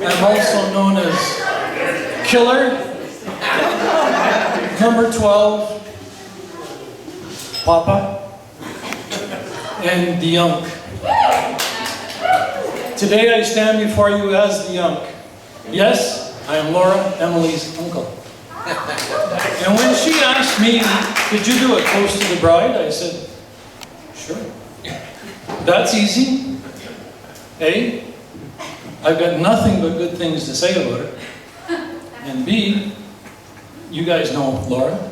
I'm also known as Killer, number 12, Papa, and the Yunk. Today I stand before you as the Yunk. Yes, I am Laura, Emily's uncle. And when she asked me, could you do a toast to the bride? I said, sure. That's easy. A, I've got nothing but good things to say about her. And B, you guys know Laura.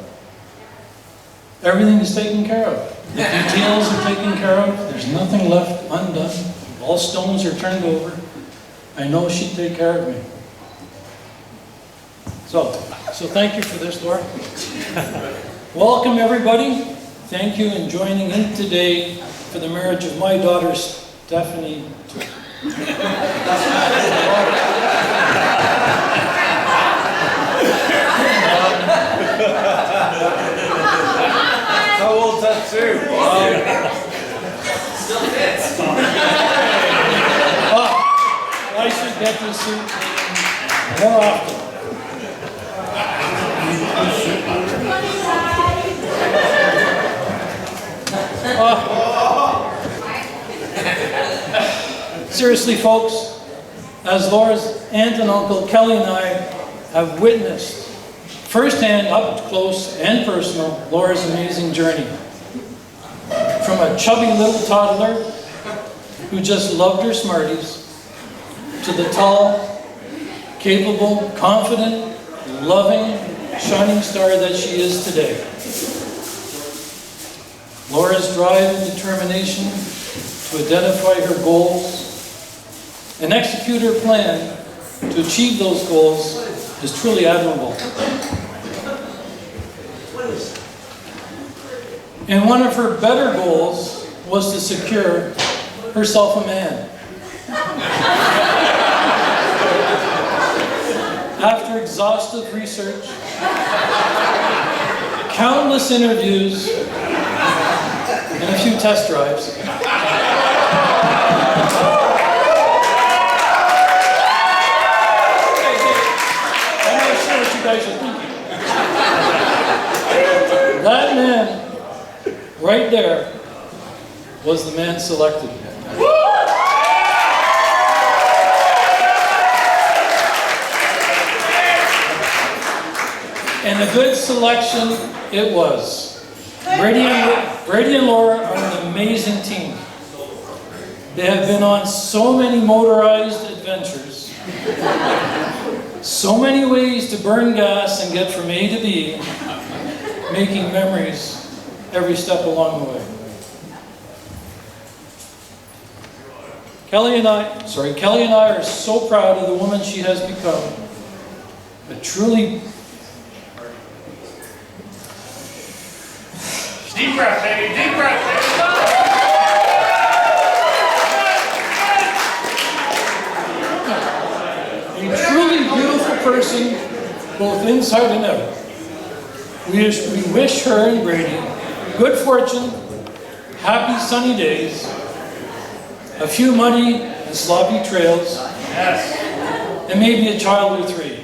Everything is taken care of. The details are taken care of. There's nothing left undone. All stones are turned over. I know she'd take care of me. So thank you for this, Laura. Welcome, everybody. Thank you in joining in today for the marriage of my daughter, Stephanie. How old's that too? Still fits. I should get this suit more often. Seriously, folks, as Laura's aunt and uncle, Kelly and I have witnessed firsthand, up close and personal, Laura's amazing journey. From a chubby little toddler who just loved her Smarties, to the tall, capable, confident, loving, shining star that she is today. Laura's drive and determination to identify her goals and execute her plan to achieve those goals is truly admirable. And one of her better goals was to secure herself a man. After exhaustive research, countless interviews, and a few test drives, I'm not sure what you guys are thinking. That man, right there, was the man selected. And a good selection it was. Brady and Laura are an amazing team. They have been on so many motorized adventures, so many ways to burn gas and get from A to B, making memories every step along the way. Kelly and I are so proud of the woman she has become. A truly Deep breath, baby. Deep breath, baby. a truly beautiful person, both inside and out. We wish her and Brady good fortune, happy sunny days, a few muddy and sloppy trails, Yes. and maybe a child or three.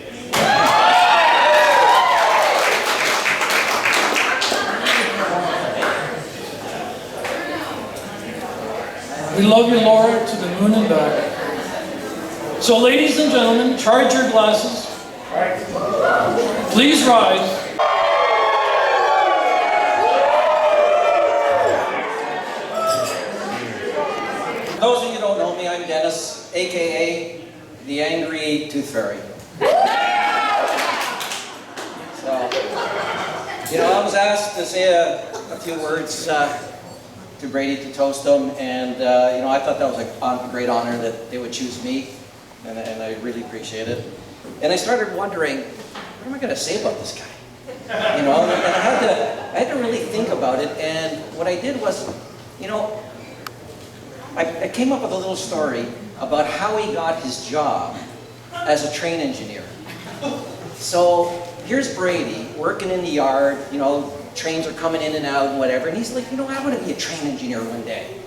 We love you, Laura, to the moon and back. So, ladies and gentlemen, charge your glasses. Please rise. Those of you who don't know me, I'm Dennis, aka the Angry Tooth Fairy. So, I was asked to say a few words to Brady to toast them, and I thought that was a great honor that they would choose me, and I really appreciate it. And I started wondering, what am I going to say about this guy? And I had to really think about it, and what I did was, I came up with a little story about how he got his job as a train engineer. So here's Brady working in the yard, trains are coming in and out and whatever, and he's like, I want to be a train engineer one day.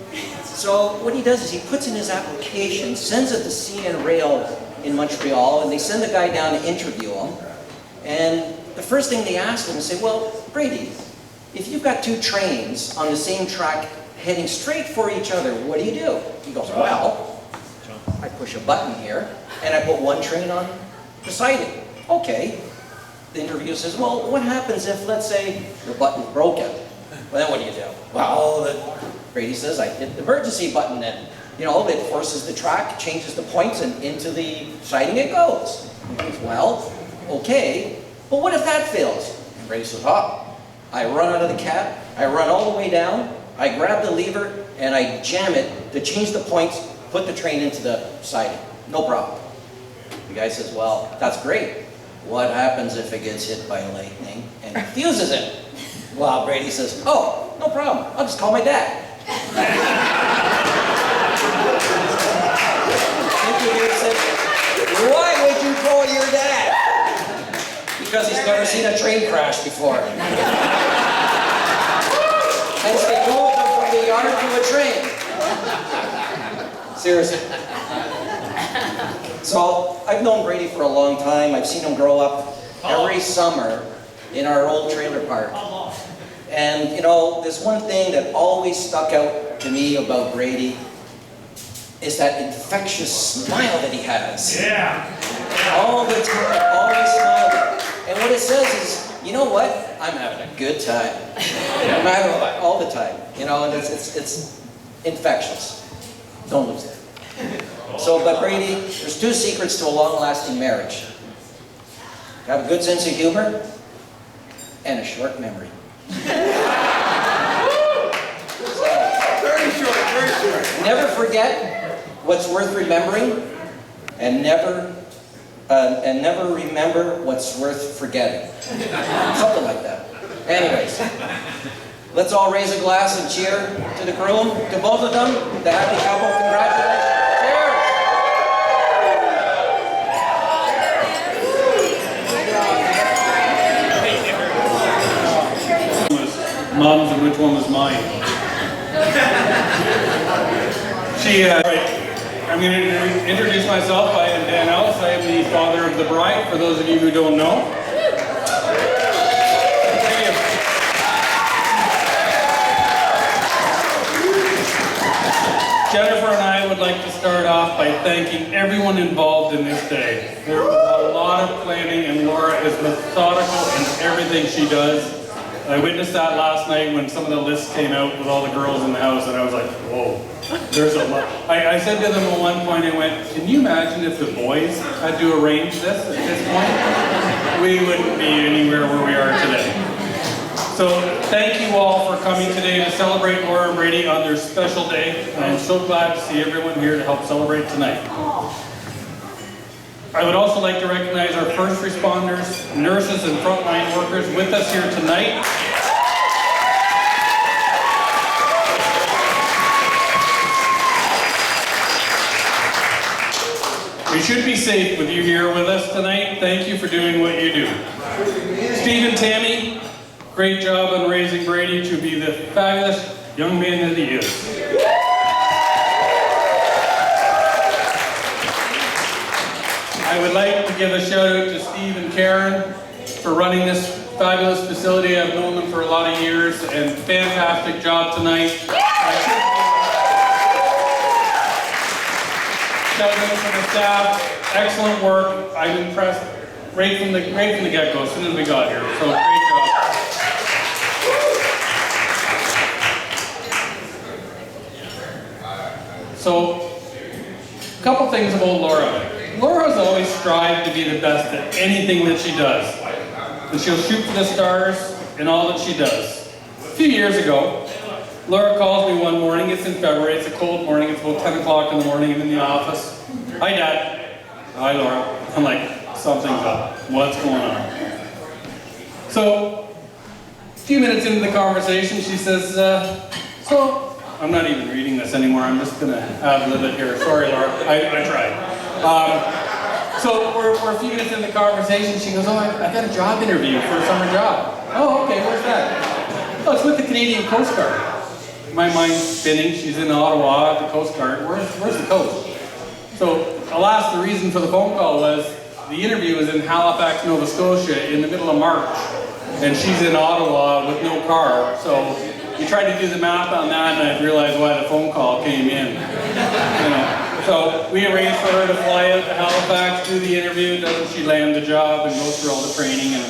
So what he does is he puts in his application, sends it to CN Rail in Montreal, and they send a guy down to interview him. And the first thing they ask him is, say, well, Brady, if you've got two trains on the same track heading straight for each other, what do you do? He goes, well, I push a button here, and I put one train on beside it. Okay. The interviewer says, well, what happens if, let's say, the button's broken? Well, then what do you do? Well, Brady says, I hit the emergency button then. You know, it forces the track, changes the points, and into the siding it goes. He goes, well, okay, but what if that fails? And Brady says, I run out of the cab, I run all the way down, I grab the lever, and I jam it to change the points, put the train into the siding. No problem. The guy says, well, that's great. What happens if it gets hit by lightning and fuses it? Well, Brady says, oh, no problem. I'll just call my dad. Interviewer said, why would you call your dad? Because he's never seen a train crash before. Hence they moved him from the yard to a train. Seriously. So, I've known Brady for a long time. I've seen him grow up every summer in our old trailer park. And, you know, there's one thing that always stuck out to me about Brady is that infectious smile that he has. Yeah. All the time, always smiling. And what it says is, you know what? I'm having a good time. I'm having all the time. You know, and it's infectious. Don't lose it. So, but Brady, there's two secrets to a long-lasting marriage. Have a good sense of humor and a short memory. Very short, very short. Never forget what's worth remembering, and never remember what's worth forgetting. Something like that. Anyways, let's all raise a glass and cheer to the groom, to both of them, the happy couple. Congratulations. Mom's and which one was mine. Right. I'm going to introduce myself. I am Dan Ellis. I am the father of the bride, for those of you who don't know. Jennifer and I would like to start off by thanking everyone involved in this day. There was a lot of planning, and Laura is methodical in everything she does. I witnessed that last night when some of the lists came out with all the girls in the house, and I was like, whoa, there's a lot. I said to them at one point, I went, can you imagine if the boys had to arrange this at this point? We wouldn't be anywhere where we are today. So thank you all for coming today to celebrate Laura and Brady on their special day. I'm so glad to see everyone here to help celebrate tonight. I would also like to recognize our first responders, nurses, and frontline workers with us here tonight. We should be safe with you here with us tonight. Thank you for doing what you do. Steve and Tammy, great job on raising Brady to be the fabulous young man that he is. I would like to give a shout out to Steve and Karen for running this fabulous facility. I've known them for a lot of years, and fantastic job tonight. Shout out to the staff, excellent work. I'm impressed right from the get-go as soon as we got here. So great job. So, a couple things about Laura. Laura's always strived to be the best at anything that she does. And she'll shoot for the stars in all that she does. A few years ago, Laura calls me one morning. It's in February. It's a cold morning. It's about 10 o'clock in the morning. I'm in the office. Hi, Dad. Hi, Laura. I'm like, something's up. What's going on? So, a few minutes into the conversation, she says, so, I'm not even reading this anymore. I'm just going to ad-lib it here. Sorry, Laura. I tried. So we're a few minutes in the conversation. She goes, oh, I got a job interview for a summer job. Oh, okay, where's that? Oh, it's with the Canadian Coast Guard. My mind's spinning. She's in Ottawa at the Coast Guard. Where's the coast? So a alas, the reason for the phone call was the interview was in Halifax, Nova Scotia in the middle of March, and she's in Ottawa with no car. So you tried to do the math on that, and I realized why the phone call came in. You know. So we arranged for her to fly out to Halifax, do the interview, doesn't she land the job, and go through all the training, and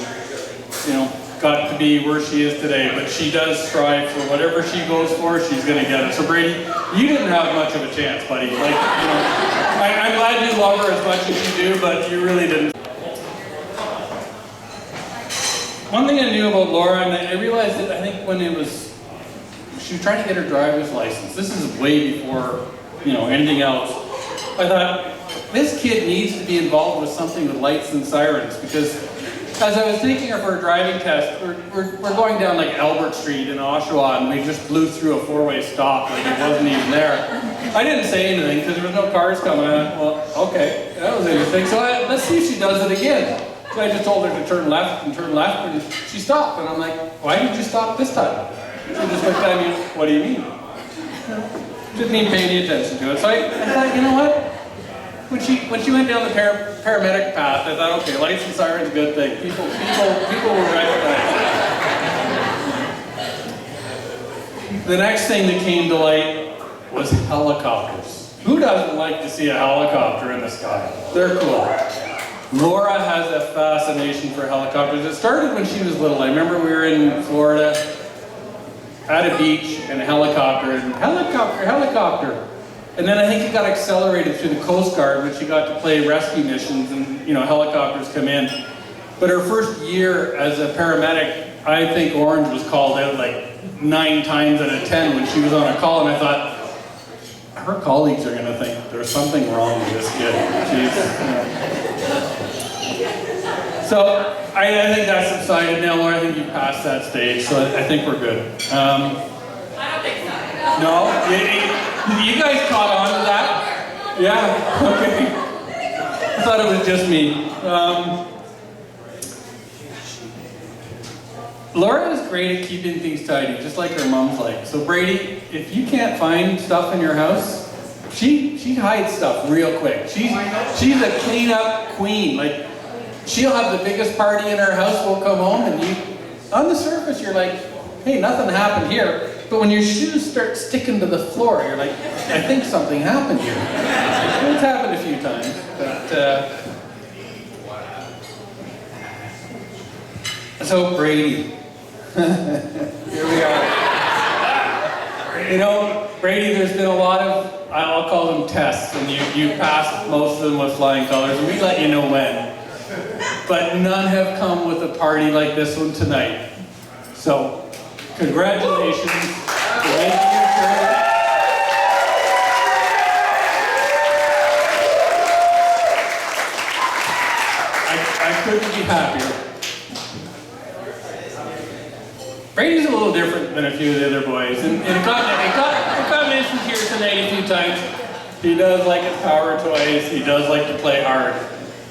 you know, got to be where she is today. But she does strive for whatever she goes for, she's going to get it. So Brady, you didn't have much of a chance, buddy. Like, you know, I'm glad you love her as much as you do, but you really didn't. One thing I knew about Laura, and I realized that I think when she was trying to get her driver's license. This is way before, you know, anything else. I thought, this kid needs to be involved with something with lights and sirens, because as I was taking her for a driving test, we're going down like Albert Street in Oshawa, and we just blew through a four-way stop like it wasn't even there. I didn't say anything because there was no cars coming. I thought, well, okay, that was interesting. So let's see if she does it again. So I just told her to turn left, and she stopped. And I'm like, why did you stop this time? She just looked at me, what do you mean? Didn't even pay any attention to it. So I thought, you know what? When she went down the paramedic path, I thought, okay, lights and sirens, good thing. People will recognize it. The next thing that came to light was helicopters. Who doesn't like to see a helicopter in the sky? They're cool. Laura has a fascination for helicopters. It started when she was little. I remember we were in Florida at a beach and a helicopter, and helicopter. And then I think it got accelerated through the Coast Guard when she got to play rescue missions, and you know, helicopters come in. But her first year as a paramedic, I think Orange was called out like 9 times out of 10 when she was on a call, and I thought, her colleagues are going to think there's something wrong with this kid. So I think that's subsided now, Laura. I think you passed that stage, so I think we're good. I don't think so. No? You guys caught on to that? Yeah? Okay. I thought it was just me. Laura is great at keeping things tidy, just like her mom's like. So Brady, if you can't find stuff in your house, she hides stuff real quick. She's a clean-up queen. Like, she'll have the biggest party in her house, we'll come home, and on the surface, you're like, hey, nothing happened here. But when your shoes start sticking to the floor, you're like, I think something happened here. It's happened a few times, but so Brady. Here we are. You know, Brady, there's been a lot of, I'll call them tests, and you passed most of them with flying colors, and we let you know when. But none have come with a party like this one tonight. So, congratulations. Thank you, sir. I couldn't be happier. Brady's a little different than a few of the other boys, and it got mentioned here tonight a few times. He does like his power toys, he does like to play hard.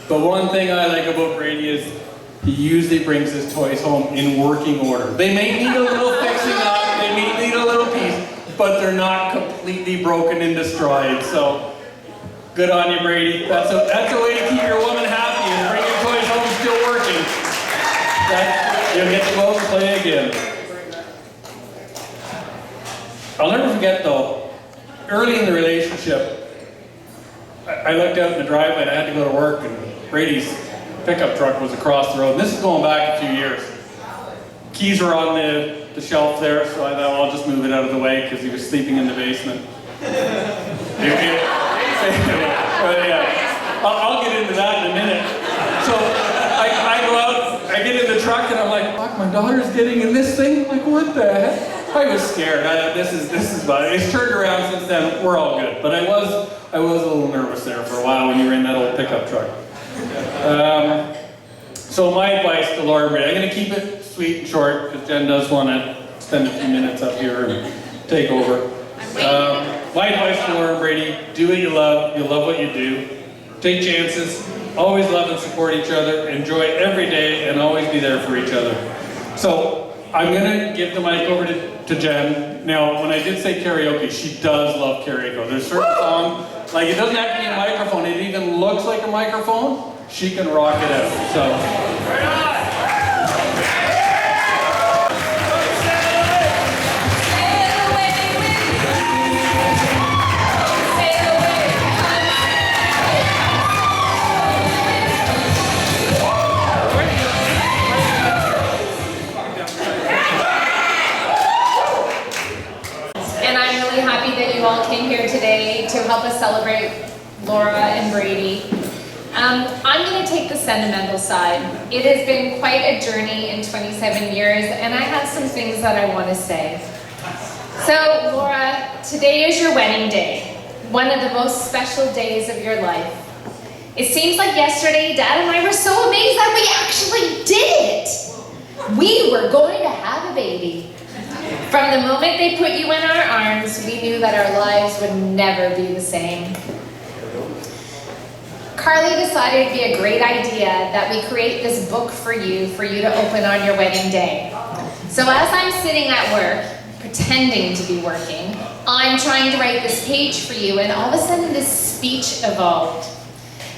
But one thing I like about Brady is he usually brings his toys home in working order. They may need a little fixing up, they may need a little piece, but they're not completely broken and destroyed. So, good on you, Brady. That's a way to keep your woman happy and bring your toys home still working. You'll get to go out and play again. I'll never forget though, early in the relationship, I looked out in the driveway and I had to go to work, and Brady's pickup truck was across the road. And this is going back a few years. Keys were on the shelf there, so I thought, well, I'll just move it out of the way because he was sleeping in the basement. I'll get into that in a minute. So I go out, I get in the truck, and I'm like, fuck, my daughter's getting in this thing? I'm like, what the heck? I was scared. This is bad. It's turned around since then. We're all good. But I was a little nervous there for a while when you were in that old pickup truck. So my advice to Laura and Brady, I'm going to keep it sweet and short because Jen does want to spend a few minutes up here and take over. My advice to Laura and Brady, do what you love. You love what you do. Take chances. Always love and support each other. Enjoy every day and always be there for each other. So I'm going to give the mic over to Jen. Now, when I did say karaoke, she does love karaoke. There's certain songs, like it doesn't have to be a microphone, it even looks like a microphone, she can rock it out, so. And I'm really happy that you all came here today to help us celebrate Laura and Brady. I'm going to take the sentimental side. It has been quite a journey in 27 years, and I have some things that I want to say. So, Laura, today is your wedding day, one of the most special days of your life. It seems like yesterday, Dad and I were so amazed that we actually did it. We were going to have a baby. From the moment they put you in our arms, we knew that our lives would never be the same. Carly decided it'd be a great idea that we create this book for you to open on your wedding day. So as I'm sitting at work, pretending to be working, I'm trying to write this page for you, and all of a sudden this speech evolved.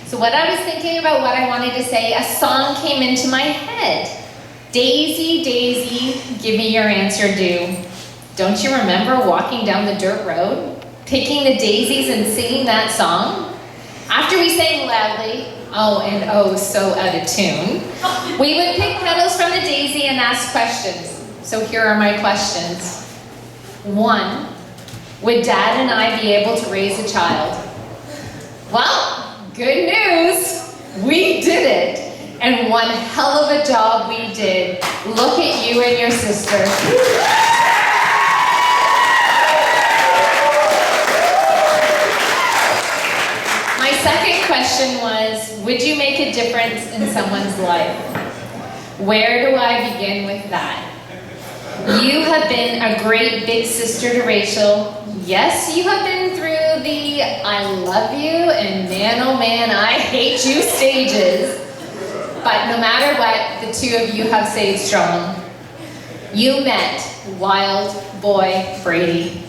So what I was thinking about what I wanted to say, a song came into my head. Daisy, Daisy, give me your answer due. Don't you remember walking down the dirt road, picking the daisies and singing that song? After we sang loudly, oh and oh so out of tune, we would pick petals from the daisy and ask questions. So here are my questions. 1, would Dad and I be able to raise a child? Well, good news, we did it. And one hell of a job we did. Look at you and your sister. My second question was, would you make a difference in someone's life? Where do I begin with that? You have been a great big sister to Rachel. Yes, you have been through the I love you and man oh man I hate you stages. But no matter what, the two of you have stayed strong. You met wild boy Brady.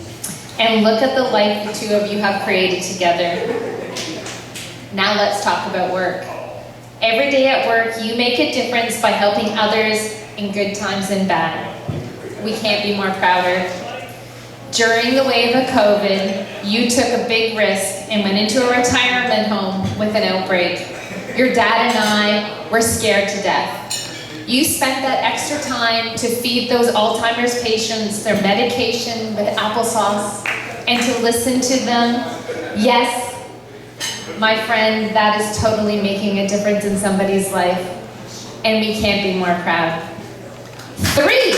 And look at the life the two of you have created together. Now let's talk about work. Every day at work, you make a difference by helping others in good times and bad. We can't be more prouder. During the wave of COVID, you took a big risk and went into a retirement home with an outbreak. Your dad and I were scared to death. You spent that extra time to feed those Alzheimer's patients their medication with applesauce and to listen to them. Yes, my friend, that is totally making a difference in somebody's life, and we can't be more proud. 3,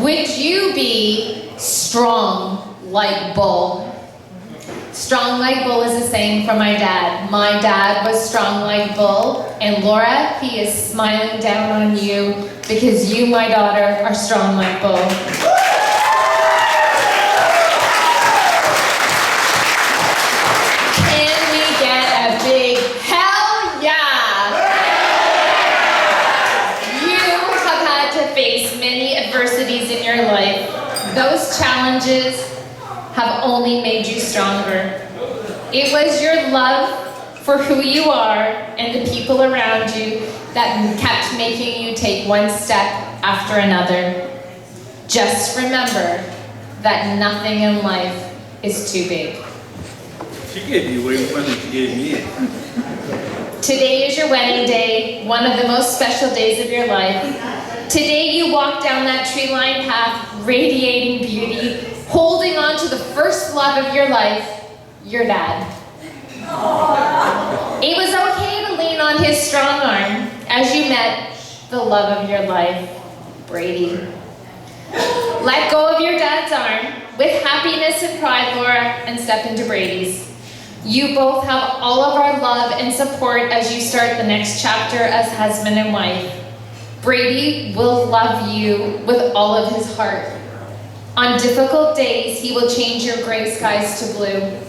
would you be strong like Bull? Strong like Bull is a saying from my dad. My dad was strong like Bull, and Laura, he is smiling down on you because you, my daughter, are strong like Bull. Can we get a big hell yeah? You have had to face many adversities in your life. Those challenges have only made you stronger. It was your love for who you are and the people around you that kept making you take one step after another. Just remember that nothing in life is too big. She gave you way more than she gave me. Today is your wedding day, one of the most special days of your life. Today you walk down that tree-lined path, radiating beauty, holding on to the first love of your life, your dad. It was okay to lean on his strong arm as you met the love of your life, Brady. Let go of your dad's arm with happiness and pride, Laura, and step into Brady's. You both have all of our love and support as you start the next chapter as husband and wife. Brady will love you with all of his heart. On difficult days, he will change your gray skies to blue.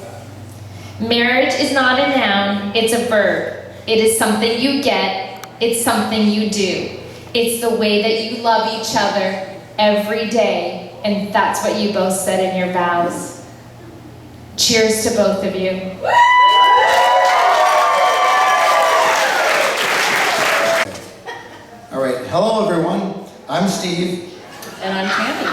Marriage is not a noun, it's a verb. It is something you get It's something you do. It's the way that you love each other every day, and that's what you both said in your vows. Cheers to both of you. All right, hello everyone. I'm Steve. And I'm Tammy.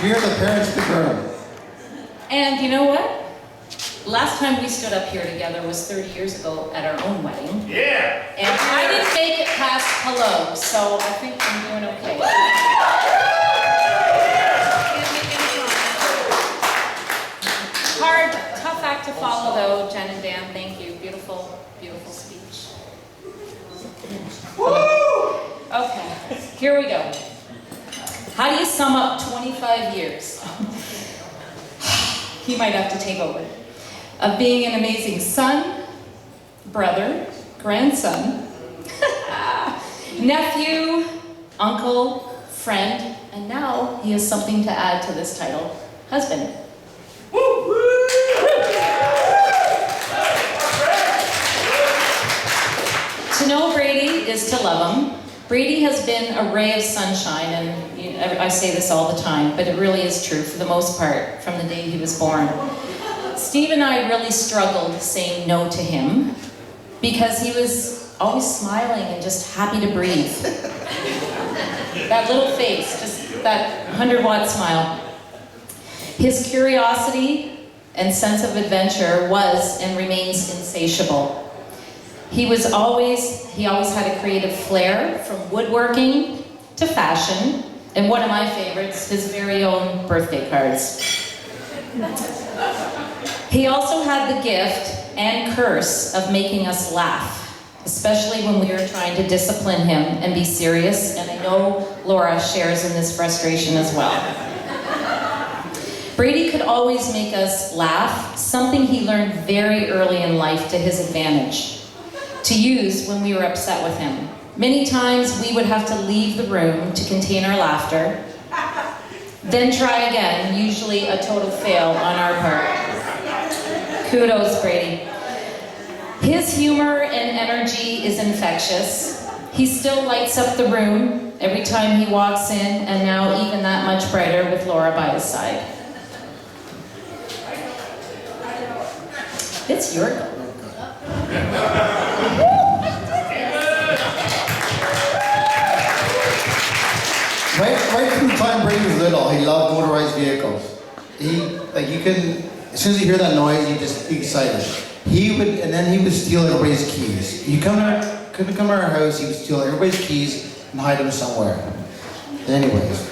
We are the parents of the groom. And you know what? Last time we stood up here together was 30 years ago at our own wedding. Yeah! And I didn't make it past hello, so I think I'm doing okay. Hard, tough act to follow though, Jen and Dan, thank you. Beautiful, beautiful speech. Okay, here we go. How do you sum up 25 years? He might have to take over. Of being an amazing son, brother, grandson, nephew, uncle, friend, and now he has something to add to this title, husband. To know Brady is to love him. Brady has been a ray of sunshine, and you know, I say this all the time, but it really is true for the most part, from the day he was born. Steve and I really struggled saying no to him because he was always smiling and just happy to breathe. That little face, just that 100-watt smile. His curiosity and sense of adventure was and remains insatiable. He always had a creative flair, from woodworking to fashion, and one of my favorites, his very own birthday cards. He also had the gift and curse of making us laugh, especially when we were trying to discipline him and be serious, and I know Laura shares in this frustration as well. Brady could always make us laugh, something he learned very early in life to his advantage, to use when we were upset with him. Many times we would have to leave the room to contain our laughter, then try again, usually a total fail on our part. Kudos, Brady. His humor and energy is infectious. He still lights up the room every time he walks in, and now even that much brighter with Laura by his side. It's your goal. Right from the time Brady was little, he loved motorized vehicles. As soon as you hear that noise, you just be excited. And then he would steal everybody's keys. Couldn't come to our house, he would steal everybody's keys and hide them somewhere. Anyways.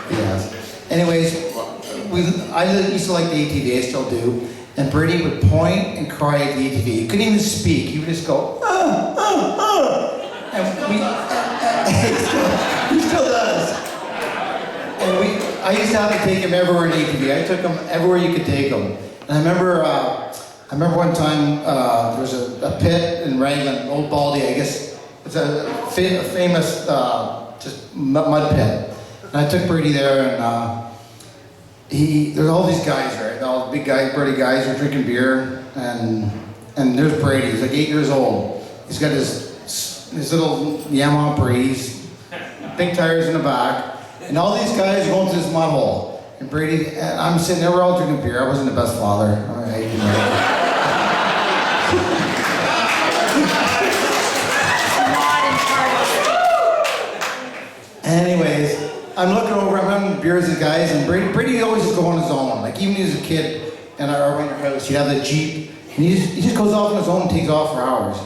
Yes. Anyways, I used to like the ATV, I still do. And Brady would point and cry at the ATV. He couldn't even speak. He would just go, ah, ah, ah. And he still does. And I used to have to take him everywhere in ATV. I took him everywhere you could take him. And I remember one time there was a pit in Raglan, Old Baldy, I guess. It's a famous just mud pit. And I took Brady there, and there's all these guys, right? All the big guys, Brady guys are drinking beer, and there's Brady. He's like 8 years old. He's got his little Yamaha Breeze, big tires in the back, and all these guys are going to this mud hole. And Brady, I'm sitting there, we're all drinking beer. I wasn't the best father. Anyways, I'm looking over, I'm having beers with guys, and Brady always just go on his own. Like even when he was a kid, and around your house, he'd have the Jeep, and he just goes off on his own and takes off for hours.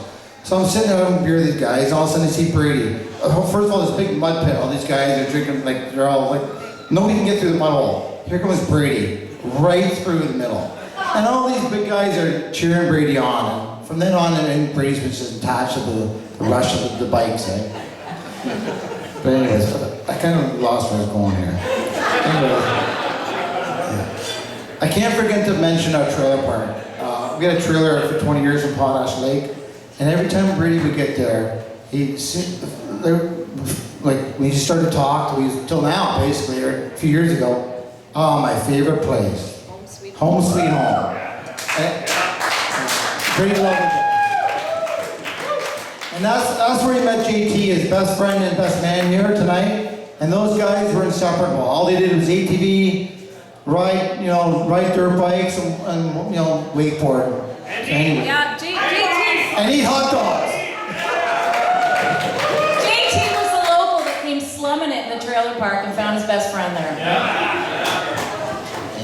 So I'm sitting there having beer with these guys, and all of a sudden I see Brady. First of all, this big mud pit, all these guys are drinking, like, they're all like, nobody can get through the mud hole. Here comes Brady, right through the middle. And all these big guys are cheering Brady on. And from then on, and Brady's been just attached to the rush of the bikes, eh? But anyways, I kind of lost where I was going here. Anyways, yeah. I can't forget to mention our trailer park. We had a trailer for 20 years in Potash Lake. And every time Brady would get there, he'd sit there, like when he started to talk till now, basically, or a few years ago. Oh, my favorite place. Home Sweet Home. Brady loved it. And that's where he met JT, his best friend and best man here tonight. And those guys were inseparable. All they did was ATV, ride dirt bikes, and wakeboard. Anyway. Yeah, JT. And eat hot dogs. JT was the local that came slumming it in the trailer park and found his best friend there.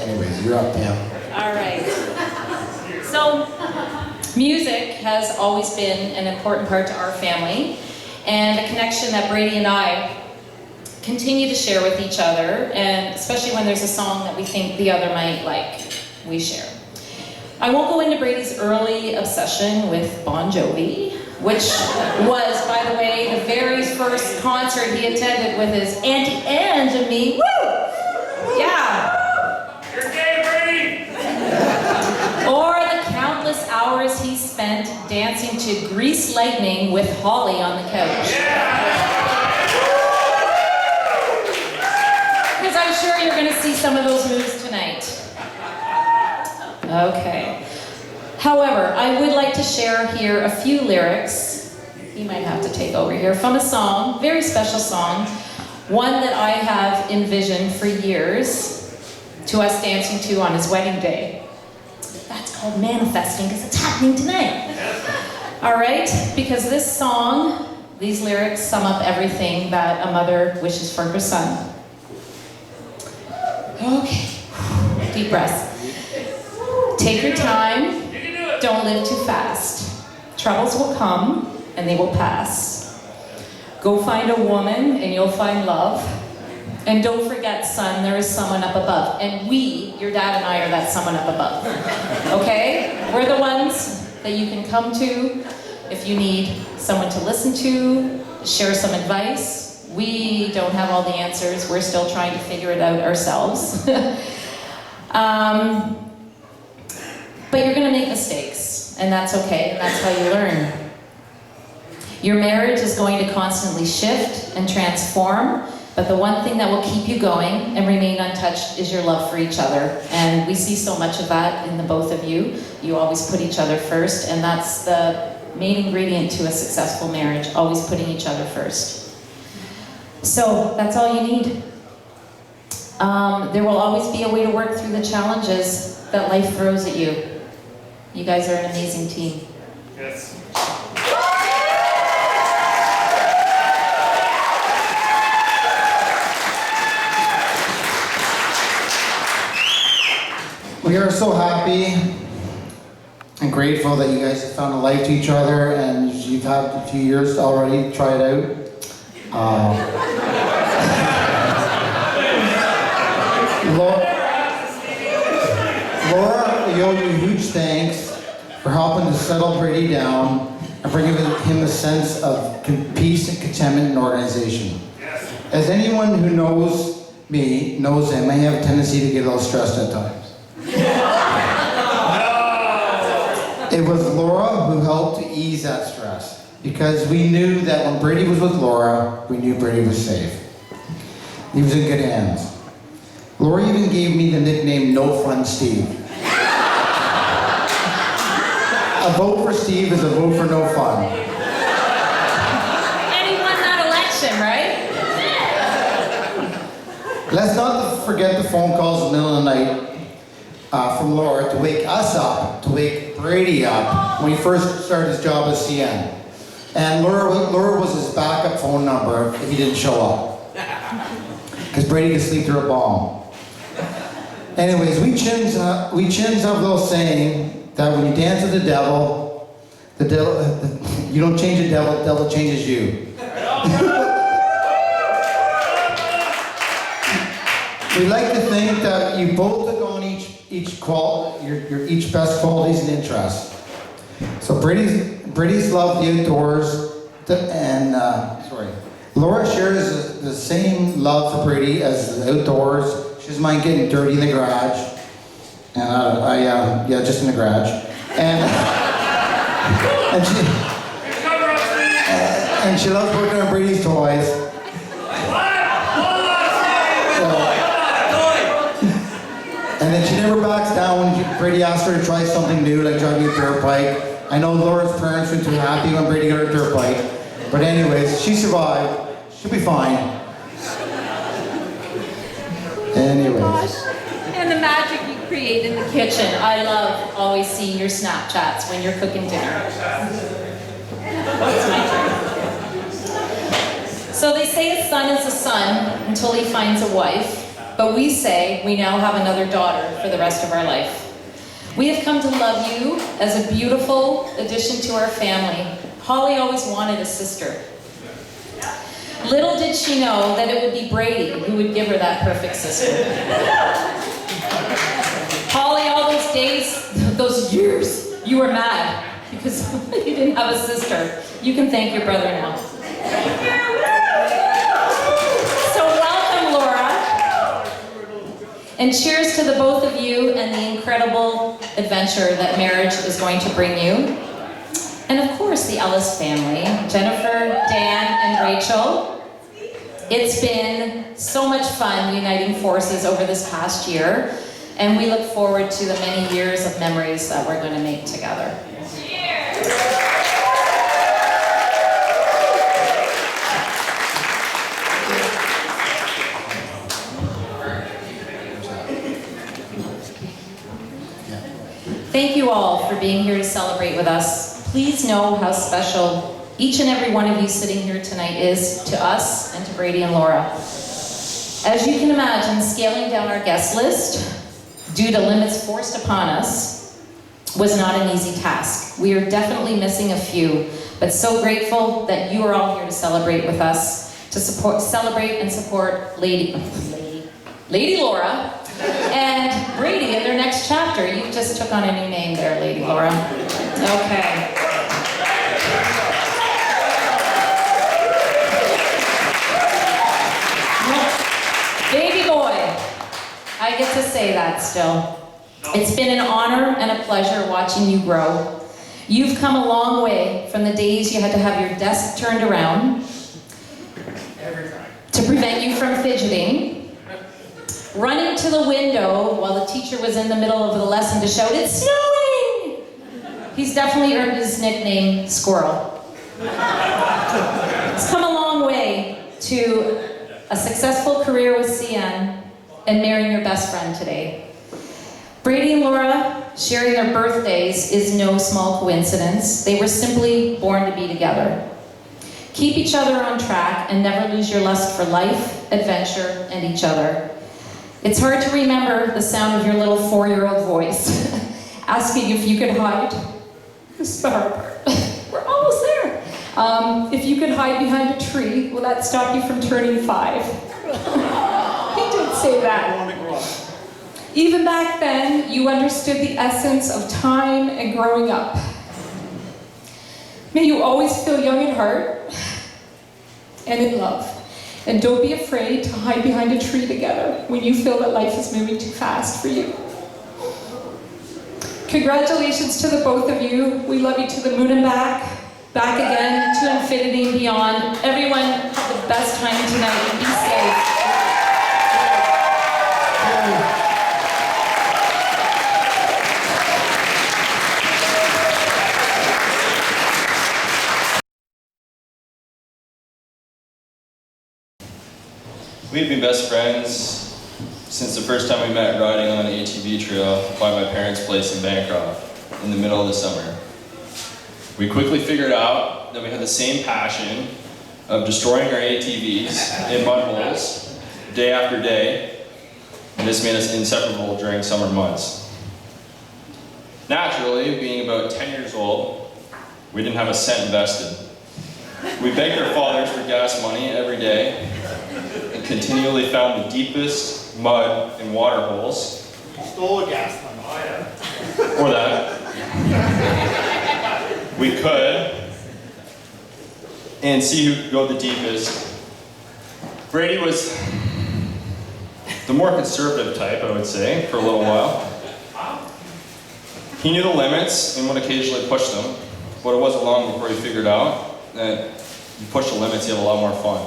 Anyways, you're up, Pam. All right. So, music has always been an important part to our family, and a connection that Brady and I continue to share with each other, and especially when there's a song that we think the other might like, we share. I won't go into Brady's early obsession with Bon Jovi, which was, by the way, the very first concert he attended with his Auntie Ange and me. Woo! Yeah. You're gay, Brady! Or the countless hours he spent dancing to Grease Lightning with Holly on the couch. Because I'm sure you're going to see some of those moves tonight. Okay. However, I would like to share here a few lyrics, you might have to take over here, from a song, very special song, one that I have envisioned for years, to us dancing to on his wedding day. That's called manifesting because it's happening tonight. All right, because this song, these lyrics sum up everything that a mother wishes for her son. Okay, deep breaths. Take your time, don't live too fast. Troubles will come and they will pass. Go find a woman and you'll find love. And don't forget, son, there is someone up above. And we, your dad and I, are that someone up above. Okay? We're the ones that you can come to if you need someone to listen to, share some advice. We don't have all the answers. We're still trying to figure it out ourselves. But you're going to make mistakes, and that's okay, and that's how you learn. Your marriage is going to constantly shift and transform, but the one thing that will keep you going and remain untouched is your love for each other. And we see so much of that in the both of you. You always put each other first, and that's the main ingredient to a successful marriage, always putting each other first. So that's all you need. There will always be a way to work through the challenges that life throws at you. You guys are an amazing team. Yes. We are so happy and grateful that you guys have found a life to each other, and you've had a few years already to try it out. Laura, we owe you huge thanks for helping to settle Brady down and bringing him a sense of peace and contentment in organization. As anyone who knows me knows him, I have a tendency to get a little stressed at times. It was Laura who helped to ease that stress, because we knew that when Brady was with Laura, we knew Brady was safe. He was in good hands. Laura even gave me the nickname No Fun Steve. A vote for Steve is a vote for no fun. And he won that election, right? Let's not forget the phone calls in the middle of the night from Laura to wake us up, to wake Brady up when he first started his job as CN. And Laura was his backup phone number if he didn't show up. Because Brady could sleep through a bomb. Anyways, we chins have a little saying that when you dance with the devil, you don't change the devil changes you. We like to think that you both took on your each best qualities and interests. So Brady's love the outdoors, Laura shares the same love for Brady as the outdoors. She doesn't mind getting dirty in the garage, and just in the garage, and she loves working on Brady's toys. And then she never backs down when Brady asked her to try something new, like driving a dirt bike. I know Laura's parents weren't too happy when Brady got her dirt bike. But anyways, she survived. She'll be fine. Anyways. And the magic you create in the kitchen. I love always seeing your Snapchats when you're cooking dinner. It's my turn. So they say a son is a son until he finds a wife, but we say we now have another daughter for the rest of our life. We have come to love you as a beautiful addition to our family. Holly always wanted a sister. Little did she know that it would be Brady who would give her that perfect sister. Holly, all those days, those years, you were mad because you didn't have a sister. You can thank your brother now. So welcome, Laura. And cheers to the both of you and the incredible adventure that marriage is going to bring you. And of course, the Ellis family, Jennifer, Dan, and Rachel. It's been so much fun uniting forces over this past year, and we look forward to the many years of memories that we're going to make together. Thank you all for being here to celebrate with us. Please know how special each and every one of you sitting here tonight is to us and to Brady and Laura. As you can imagine, scaling down our guest list due to limits forced upon us was not an easy task. We are definitely missing a few, but so grateful that you are all here to celebrate with us, to celebrate and support Lady Laura and Brady in their next chapter. You just took on a new name there, Lady Laura. Okay. Baby boy, I get to say that still. It's been an honor and a pleasure watching you grow. You've come a long way from the days you had to have your desk turned around to prevent you from fidgeting, running to the window while the teacher was in the middle of the lesson to shout, "It's snowing!" He's definitely earned his nickname, Squirrel. It's come a long way to a successful career with CN and marrying your best friend today. Brady and Laura sharing their birthdays is no small coincidence. They were simply born to be together. Keep each other on track and never lose your lust for life, adventure, and each other. It's hard to remember the sound of your little 4-year-old voice asking if you could hide. This is the hard part. We're almost there. If you could hide behind a tree, will that stop you from turning 5? He did say that. Even back then, you understood the essence of time and growing up. May you always feel young at heart and in love. And don't be afraid to hide behind a tree together when you feel that life is moving too fast for you. Congratulations to the both of you. We love you to the moon and back again, to infinity and beyond. Everyone, have the best time tonight and be safe. We've been best friends since the first time we met riding on an ATV trail by my parents' place in Bancroft in the middle of the summer. We quickly figured out that we had the same passion of destroying our ATVs in mud holes day after day, and this made us inseparable during summer months. Naturally, being about 10 years old, we didn't have a cent invested. We begged our fathers for gas money every day and continually found the deepest mud and water holes. Stole a gas lamp. Or that. We could. And see who could go the deepest. Brady was the more conservative type, I would say, for a little while. He knew the limits and would occasionally push them, but it wasn't long before he figured out that you push the limits, you have a lot more fun.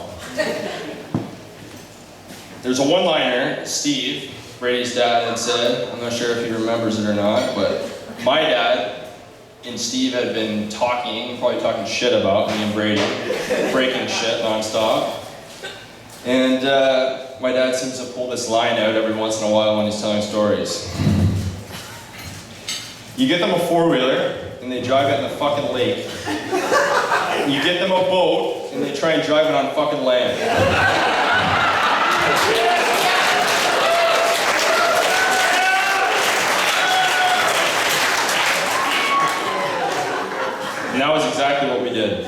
There's a one-liner Steve, Brady's dad had said. I'm not sure if he remembers it or not, but my dad and Steve had been probably talking shit about me and Brady, breaking shit nonstop. And my dad seems to pull this line out every once in a while when he's telling stories. You get them a four-wheeler, and they drive it in the fucking lake. You get them a boat, and they try and drive it on fucking land. And that was exactly what we did.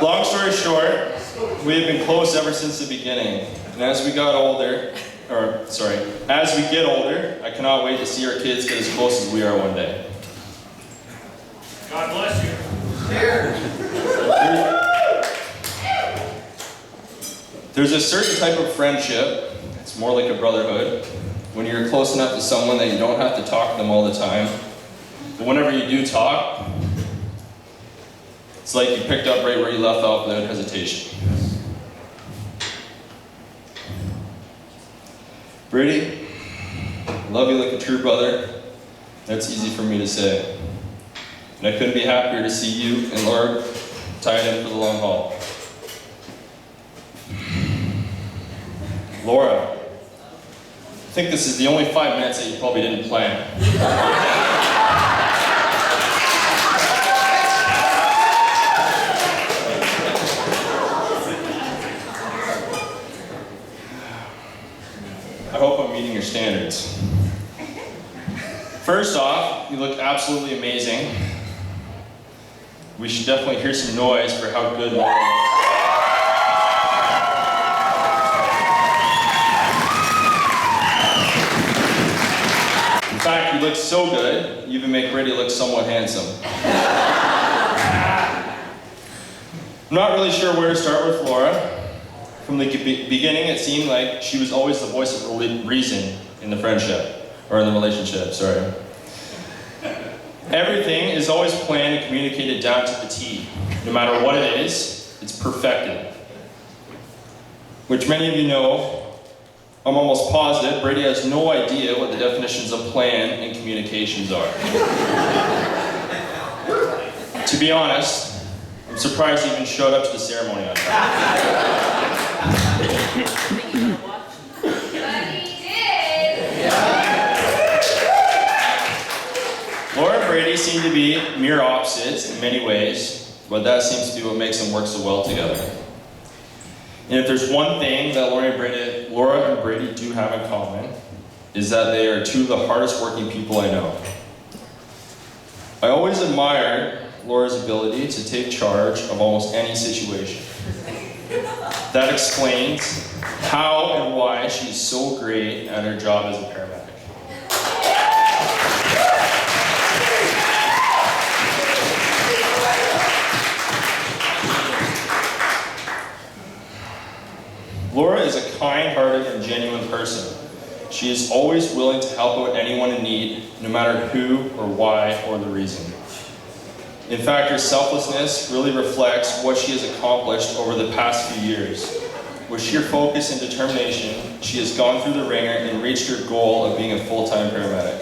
Long story short, we have been close ever since the beginning. And as we get older, I cannot wait to see our kids get as close as we are one day. God bless you. There's a certain type of friendship, it's more like a brotherhood, when you're close enough to someone that you don't have to talk to them all the time. But whenever you do talk, it's like you picked up right where you left off without hesitation. Brady, I love you like a true brother. That's easy for me to say. And I couldn't be happier to see you and Laura tied in for the long haul. Laura, I think this is the only 5 minutes that you probably didn't plan. I hope I'm meeting your standards. First off, you look absolutely amazing. We should definitely hear some noise for how good Laura looks. In fact, you look so good, you even make Brady look somewhat handsome. I'm not really sure where to start with Laura. From the beginning, it seemed like she was always the voice of reason in the friendship, or in the relationship, sorry. Everything is always planned and communicated down to the T. No matter what it is, it's perfected. Which many of you know, I'm almost positive Brady has no idea what the definitions of plan and communications are. To be honest, I'm surprised he even showed up to the ceremony on time. Laura and Brady seem to be mere opposites in many ways, but that seems to be what makes them work so well together. And if there's one thing that Laura and Brady do have in common, is that they are two of the hardest working people I know. I always admired Laura's ability to take charge of almost any situation. That explains how and why she's so great at her job as a paramedic. Laura is a kind-hearted and genuine person. She is always willing to help out anyone in need, no matter who or why or the reason. In fact, her selflessness really reflects what she has accomplished over the past few years. With sheer focus and determination, she has gone through the ringer and reached her goal of being a full-time paramedic.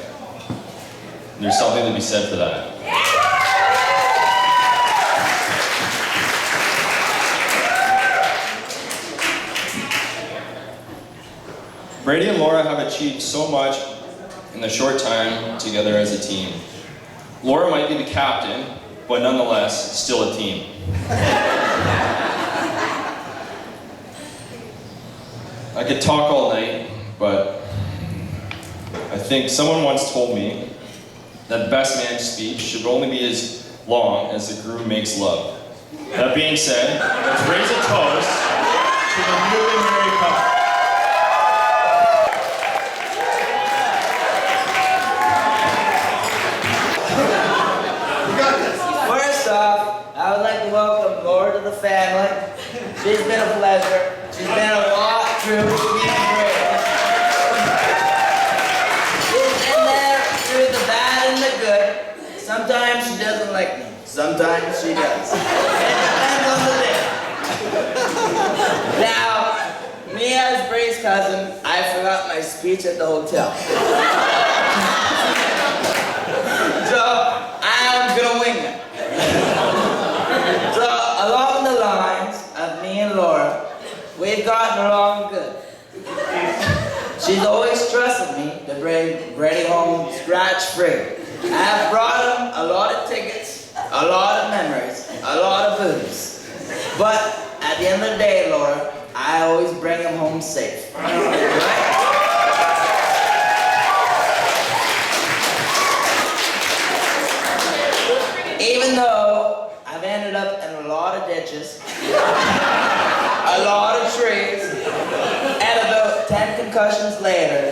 And there's something to be said for that. Brady and Laura have achieved so much in the short time together as a team. Laura might be the captain, but nonetheless, still a team. I could talk all night, but I think someone once told me that best man's speech should only be as long as the groom makes love. That being said, let's raise a toast to the newly married couple. First off, I would like to welcome Laura to the family. She's been a pleasure. She's been a lot through being great. She's been there through the bad and the good. Sometimes she doesn't like me. Sometimes she does. It depends on the day. Now, Brady's cousin, I forgot my speech at the hotel. So, I'm gonna wing it. So, along the lines of me and Laura, we've gotten along good. She's always trusted me to bring Brady home scratch-free. I've brought him a lot of tickets, a lot of memories, a lot of booze. But at the end of the day, Laura, I always bring him home safe. Right? Even though I've ended up in a lot of ditches, a lot of trees, and about 10 concussions later,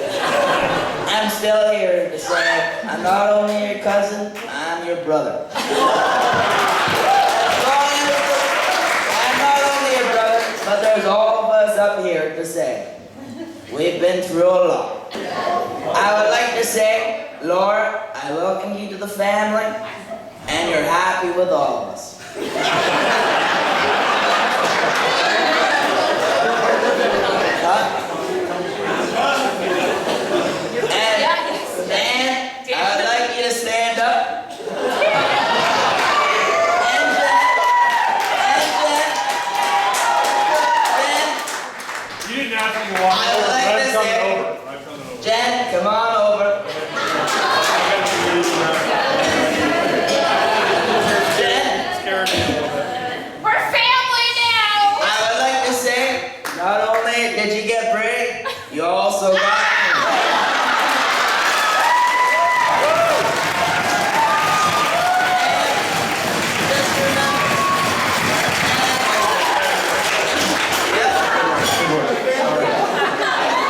I'm still here to say, I'm not only your cousin, I'm your brother. I'm not only your brother, but there's all of us up here to say, we've been through a lot. I would like to say, Laura, I welcome you to the family, and you're happy with all of us. And Dan, I would like you to stand up. And You didn't ask me to walk I would over. like I'm to coming say- over. I'm coming over. Jen, come on over. Jen, Scared me a little bit. We're family now! I would like to say, not only did you get Brady, you also got me. Just remember.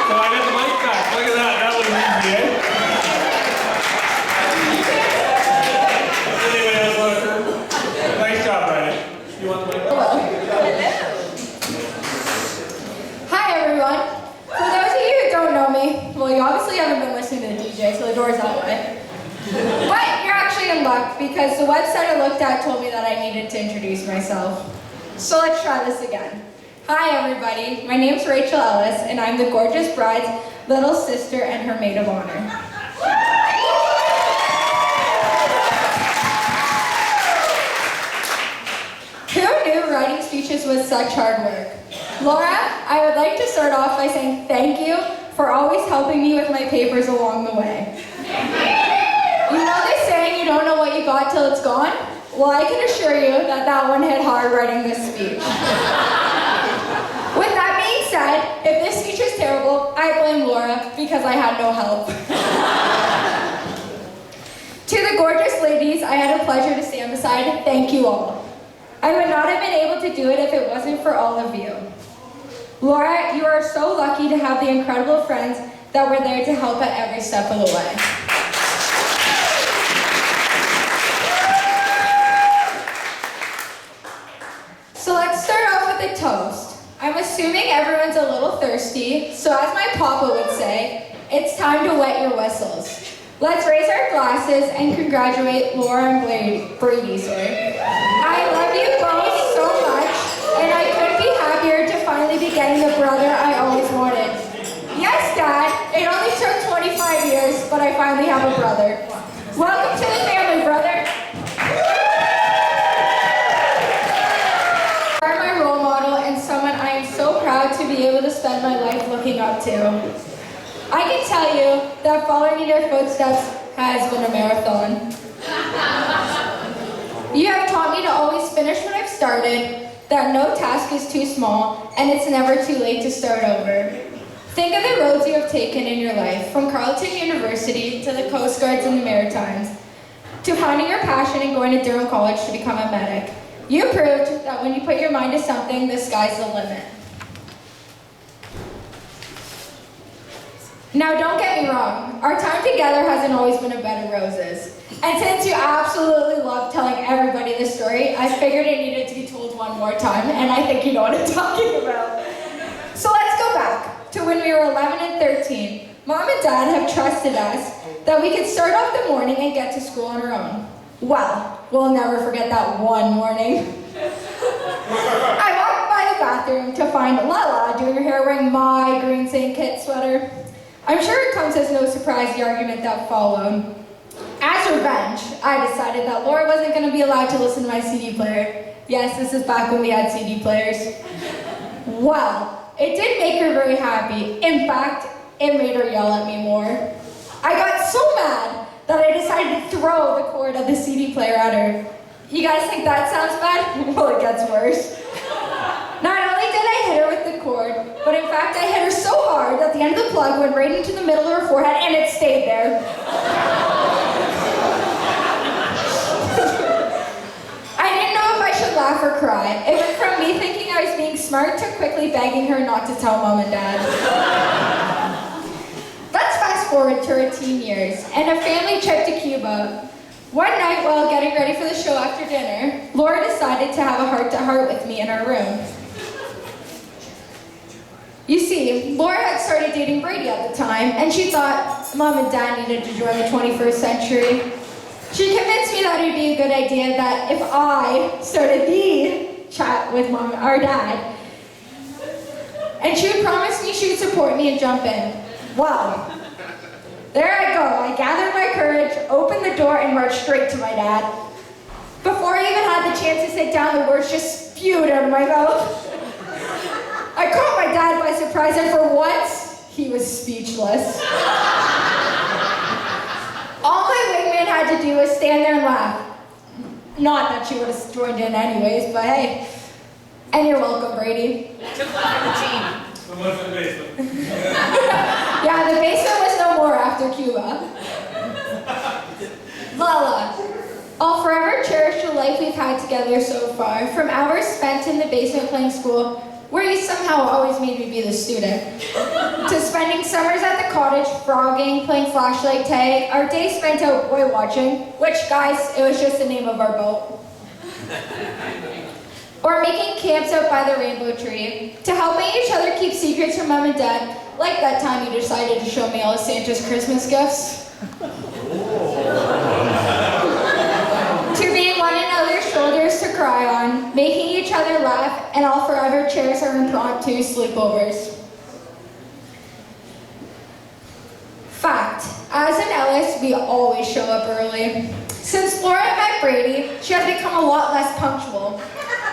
So I got the mic back. Look at that. That was easy, eh? Anyway, that's what nice job, Brady. You want the mic back? Hi everyone. For those of you who don't know me, well you obviously haven't been listening to the DJ, so the door's that way. But you're actually in luck because the website I looked at told me that I needed to introduce myself. So let's try this again. Hi everybody, my name's Rachel Ellis and I'm the gorgeous bride's little sister and her maid of honor. Who knew writing speeches was such hard work? Laura, I would like to start off by saying thank you for always helping me with my papers along the way. You know this saying, you don't know what you got till it's gone? Well, I can assure you that that one hit hard writing this speech. With that being said, if this speech is terrible, I blame Laura because I had no help. To the gorgeous ladies I had a pleasure to stand beside, thank you all. I would not have been able to do it if it wasn't for all of you. Laura, you are so lucky to have the incredible friends that were there to help at every step of the way. So let's start off with a toast. I'm assuming everyone's a little thirsty, so as my papa would say, it's time to wet your whistles. Let's raise our glasses and congratulate Laura and Brady, sorry. I love you both so much, and I couldn't be happier to finally be getting the brother I always wanted. Yes, Dad, it only took 25 years, but I finally have a brother. Welcome to the family, brother. You are my role model and someone I am so proud to be able to spend my life looking up to. I can tell you that following in your footsteps has been a marathon. You have taught me to always finish what I've started, that no task is too small, and it's never too late to start over. Think of the roads you have taken in your life, from Carleton University to the Coast Guards and the Maritimes, to finding your passion and going to Durham College to become a medic. You proved that when you put your mind to something, the sky's the limit. Now don't get me wrong, our time together hasn't always been a bed of roses. And since you absolutely love telling everybody this story, I figured it needed to be told one more time, and I think you know what I'm talking about. So let's go back to when we were 11 and 13. Mom and Dad have trusted us that we could start off the morning and get to school on our own. Well, we'll never forget that one morning. I walked by the bathroom to find Lala doing her hair wearing my green St. Kitts sweater. I'm sure it comes as no surprise the argument that followed. As revenge, I decided that Laura wasn't going to be allowed to listen to my CD player. Yes, this is back when we had CD players. Well, it did make her very happy. In fact, it made her yell at me more. I got so mad that I decided to throw the cord of the CD player at her. You guys think that sounds bad? Well, it gets worse. Not only did I hit her with the cord, but in fact I hit her so hard that the end of the plug went right into the middle of her forehead and it stayed there. I didn't know if I should laugh or cry. It went from me thinking I was being smart to quickly begging her not to tell Mom and Dad. Let's fast forward to her teen years and a family trip to Cuba. One night while getting ready for the show after dinner, Laura decided to have a heart-to-heart with me in our room. You see, Laura had started dating Brady at the time, and she thought Mom and Dad needed to join the 21st century. She convinced me that it would be a good idea that if I started the chat with Mom or Dad, and she would promise me she would support me and jump in. Wow. There I go. I gathered my courage, opened the door, and marched straight to my dad. Before I even had the chance to sit down, the words just spewed out of my mouth. I caught my dad by surprise, and for once, he was speechless. All my wingman had to do was stand there and laugh. Not that she would have joined in anyways, but hey. And you're welcome, Brady. Took one for the team. Someone in the basement. Yeah, the basement was no more after Cuba. Lala, I'll forever cherish the life we've had together so far, from hours spent in the basement playing school, where you somehow always made me be the student, to spending summers at the cottage, frogging, playing flashlight tag, our days spent out boy watching, which, guys, it was just the name of our boat. Or making camps out by the rainbow tree, to helping each other keep secrets from Mom and Dad, like that time you decided to show me all of Santa's Christmas gifts. To being one another's shoulders to cry on, making each other laugh, and I'll forever cherish our impromptu sleepovers. Fact, as an Ellis, we always show up early. Since Laura met Brady, she has become a lot less punctual.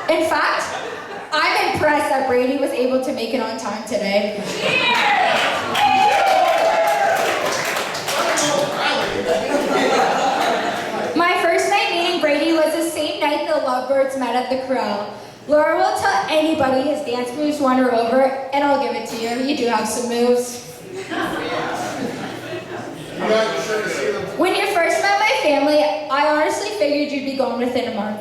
In fact, I'm impressed that Brady was able to make it on time today. My first night meeting Brady was the same night the Lovebirds met at the corral. Laura will tell anybody his dance moves won her over, and I'll give it to you. You do have some moves. When you first met my family, I honestly figured you'd be gone within a month.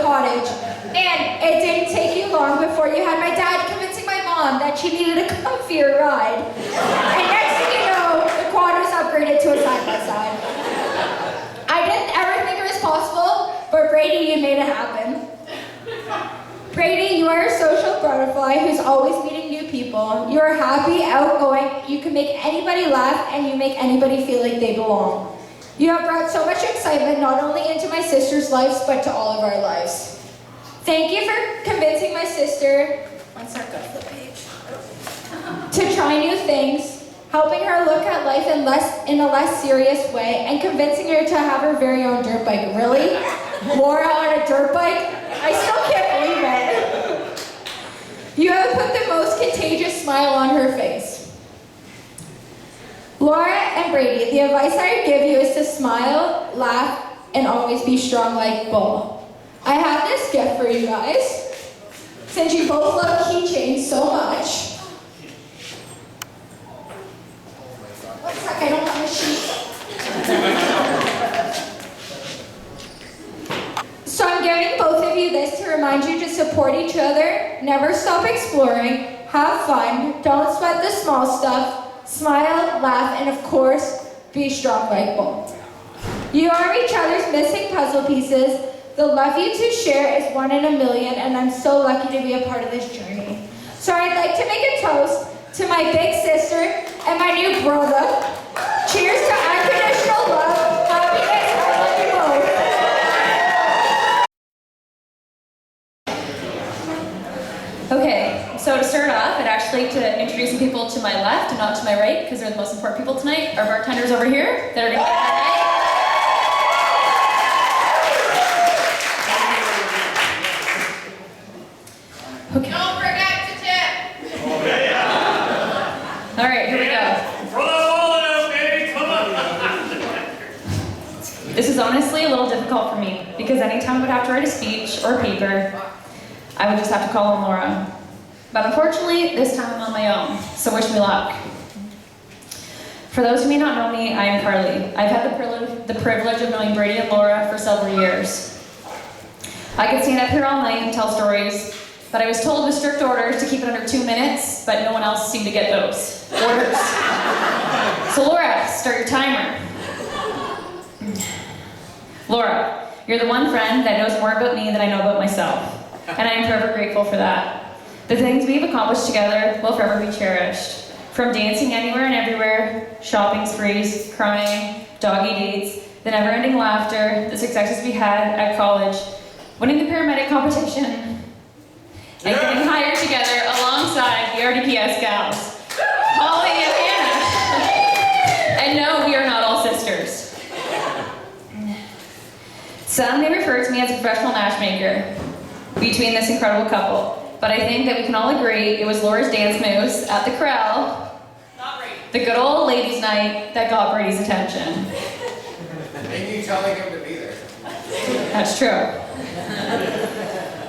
Cottage. And it didn't take you long before you had my dad convincing my mom that she needed a comfier ride. And next thing you know, the quad was upgraded to a side-by-side. I didn't ever think it was possible, but Brady, you made it happen. Brady, you are a social butterfly who's always meeting new people. You are happy, outgoing, you can make anybody laugh, and you make anybody feel like they belong. You have brought so much excitement not only into my sister's lives, but to all of our lives. Thank you for convincing my sister, to try new things, helping her look at life in a less serious way, and convincing her to have her very own dirt bike. Really? Laura on a dirt bike? I still can't believe it. You have put the most contagious smile on her face. Laura and Brady, the advice I would give you is to smile, laugh, and always be strong like Bull. I have this gift for you guys. Since you both love keychains so much. One sec, I don't have a sheet. So I'm giving both of you this to remind you to support each other, never stop exploring, have fun, don't sweat the small stuff, smile, laugh, and of course, be strong like Bull. You are each other's missing puzzle pieces. The love you two share is 1 in a million, and I'm so lucky to be a part of this journey. So I'd like to make a toast to my big sister and my new brother. Cheers to unconditional love, happiness, I love you both. Okay, so to start off, I'd actually like to introduce some people to my left and not to my right, because they're the most important people tonight. Our bartenders over here that are going to get tonight. Okay. Don't forget to tip. All right, here we go. Throw that wallet out, baby, come on. This is honestly a little difficult for me, because anytime I would have to write a speech or a paper, I would just have to call on Laura. But unfortunately, this time I'm on my own, so wish me luck. For those who may not know me, I am Carly. I've had the privilege of knowing Brady and Laura for several years. I could stand up here all night and tell stories, but I was told with strict orders to keep it under 2 minutes, but no one else seemed to get those orders. So Laura, start your timer. Laura, you're the one friend that knows more about me than I know about myself, and I am forever grateful for that. The things we've accomplished together will forever be cherished. From dancing anywhere and everywhere, shopping sprees, crying, doggy dates, the never-ending laughter, the successes we had at college, winning the paramedic competition, and getting hired together alongside the RDPS gals, Holly and Hannah. And no, we are not all sisters. Some may refer to me as a professional matchmaker between this incredible couple, but I think that we can all agree it was Laura's dance moves at the corral, the good old ladies' night, that got Brady's attention. And you telling him to be there. That's true.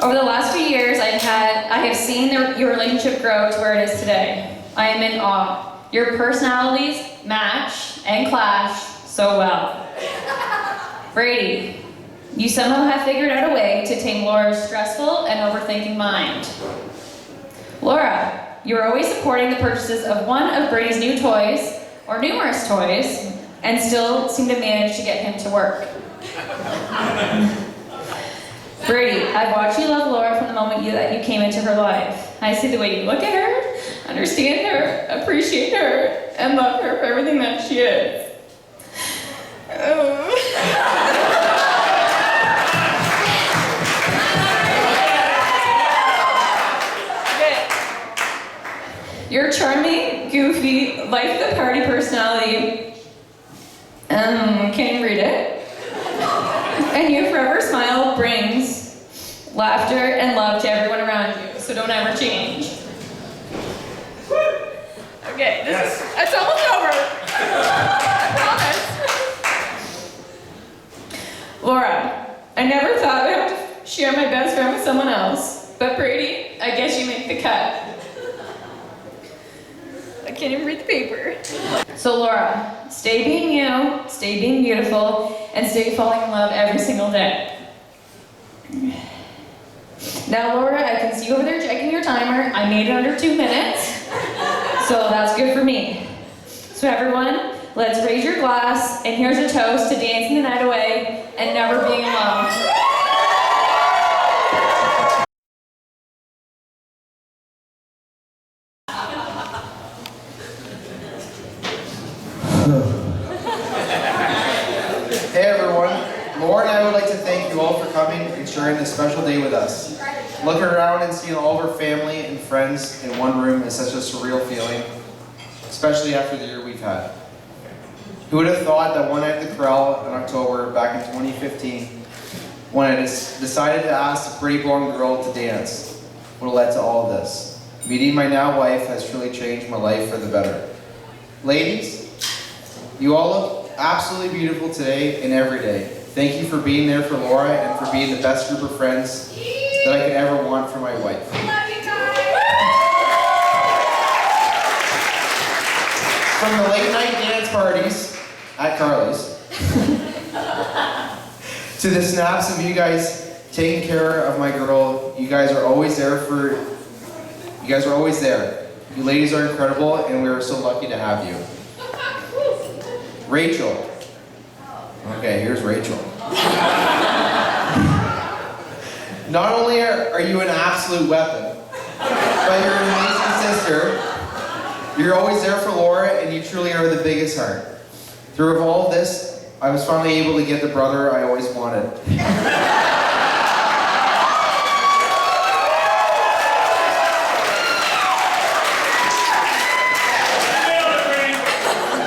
Over the last few years, I have seen your relationship grow to where it is today. I am in awe. Your personalities match and clash so well. Brady, you somehow have figured out a way to tame Laura's stressful and overthinking mind. Laura, you are always supporting the purchases of one of Brady's new toys, or numerous toys, and still seem to manage to get him to work. Brady, I've watched you love Laura from the moment that you came into her life. I see the way you look at her, understand her, appreciate her, and love her for everything that she is. Your charming, goofy, life of the party personality, can't even read it, and your forever smile brings laughter and love to everyone around you, so don't ever change. Okay, it's almost over. I promise. Laura, I never thought I would have to share my best friend with someone else, but Brady, I guess you make the cut. I can't even read the paper. So Laura, stay being you, stay being beautiful, and stay falling in love every single day. Now Laura, I can see you over there checking your timer. I made it under 2 minutes, so that's good for me. So everyone, let's raise your glass, and here's a toast to dancing the night away and never being alone. Hey everyone, Laura and I would like to thank you all for coming and sharing this special day with us. Looking around and seeing all of our family and friends in one room is such a surreal feeling, especially after the year we've had. Who would have thought that one night at the corral in October back in 2015, when I decided to ask a pretty blonde girl to dance, would have led to all of this. Meeting my now wife has truly changed my life for the better. Ladies, you all look absolutely beautiful today and every day. Thank you for being there for Laura and for being the best group of friends that I could ever want for my wife. Love you guys. From the late night dance parties at Carly's to the snaps of you guys taking care of my girl, you guys are always there. You ladies are incredible and we are so lucky to have you. Rachel. Okay, here's Rachel. Not only are you an absolute weapon, But you're an amazing sister. You're always there for Laura, and you truly are the biggest heart. Through all of this, I was finally able to get the brother I always wanted.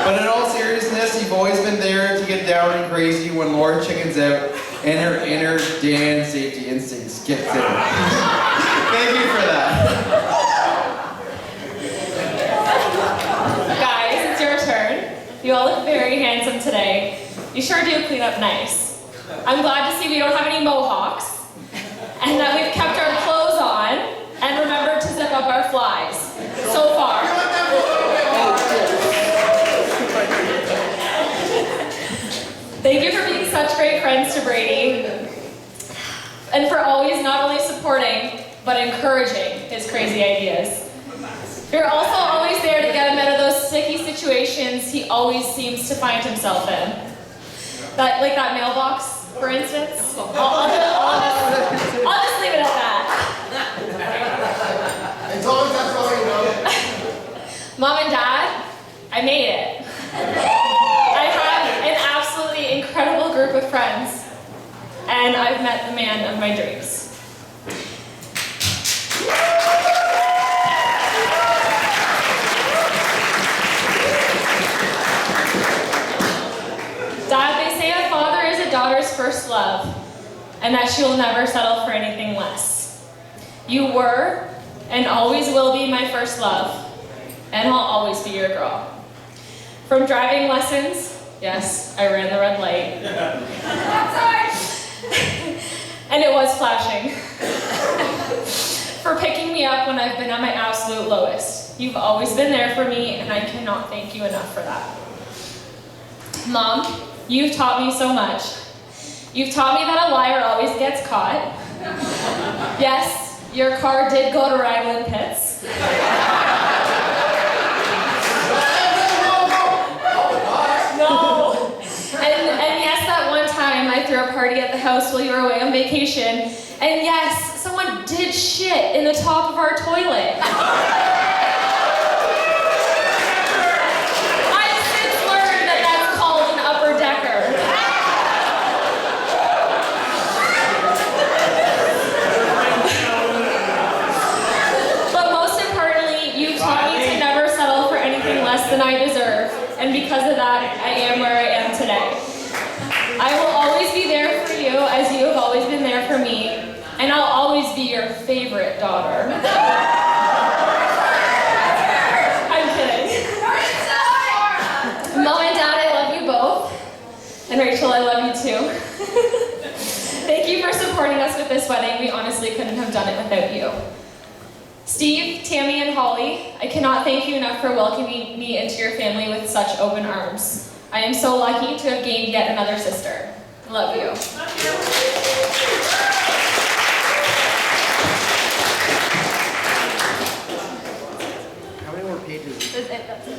But in all seriousness, you've always been there to get down and crazy when Laura chickens out and her inner Dan safety instincts kicks in. Thank you for that. Guys, it's your turn. You all look very handsome today. You sure do clean up nice. I'm glad to see we don't have any mohawks, and that we've kept our clothes on, and remembered to zip up our flies. So far. Thank you for being such great friends to Brady, and for always not only supporting, but encouraging his crazy ideas. You're also always there to get him out of those sticky situations he always seems to find himself in. Like that mailbox, for instance. I'll just leave it at that. As long as that's all you know. Mom and Dad, I made it. I have an absolutely incredible group of friends, and I've met the man of my dreams. Dad, they say a father is a daughter's first love, and that she will never settle for anything less. You were, and always will be my first love, and I'll always be your girl. From driving lessons, yes, I ran the red light. I'm sorry. And it was flashing. For picking me up when I've been at my absolute lowest. You've always been there for me, and I cannot thank you enough for that. Mom, you've taught me so much. You've taught me that a liar always gets caught. Yes, your car did go to Raglan Pits. No. And yes, that one time I threw a party at the house while you were away on vacation. And yes, someone did shit in the top of our toilet. I've since learned that that's called an upper decker. But most importantly, you've taught me to never settle for anything less than I deserve. And because of that, I am where I am today. I will always be there for you as you have always been there for me. And I'll always be your favorite daughter. I'm kidding. Mom and Dad, I love you both. And Rachel, I love you too. Thank you for supporting us with this wedding. We honestly couldn't have done it without you. Steve, Tammy, and Holly, I cannot thank you enough for welcoming me into your family with such open arms. I am so lucky to have gained yet another sister. Love you. How many more pages? That's it, that's it.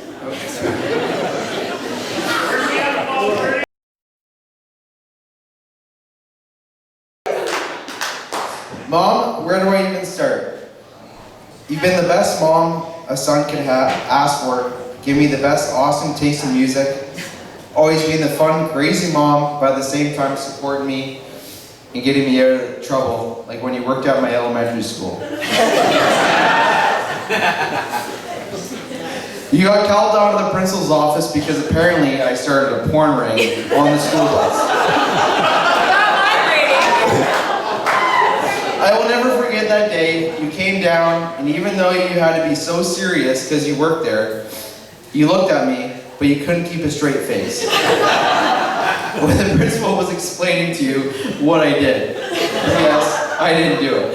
Mom, where do I even start? You've been the best mom a son could ask for. Give me the best awesome taste in music. Always being the fun, crazy mom, but at the same time supporting me and getting me out of trouble, like when you worked at my elementary school. You got called down to the principal's office because apparently I started a porn ring on the school bus. I will never forget that day. You came down, and even though you had to be so serious because you worked there, you looked at me, but you couldn't keep a straight face. When the principal was explaining to you what I did. Yes, I didn't do it.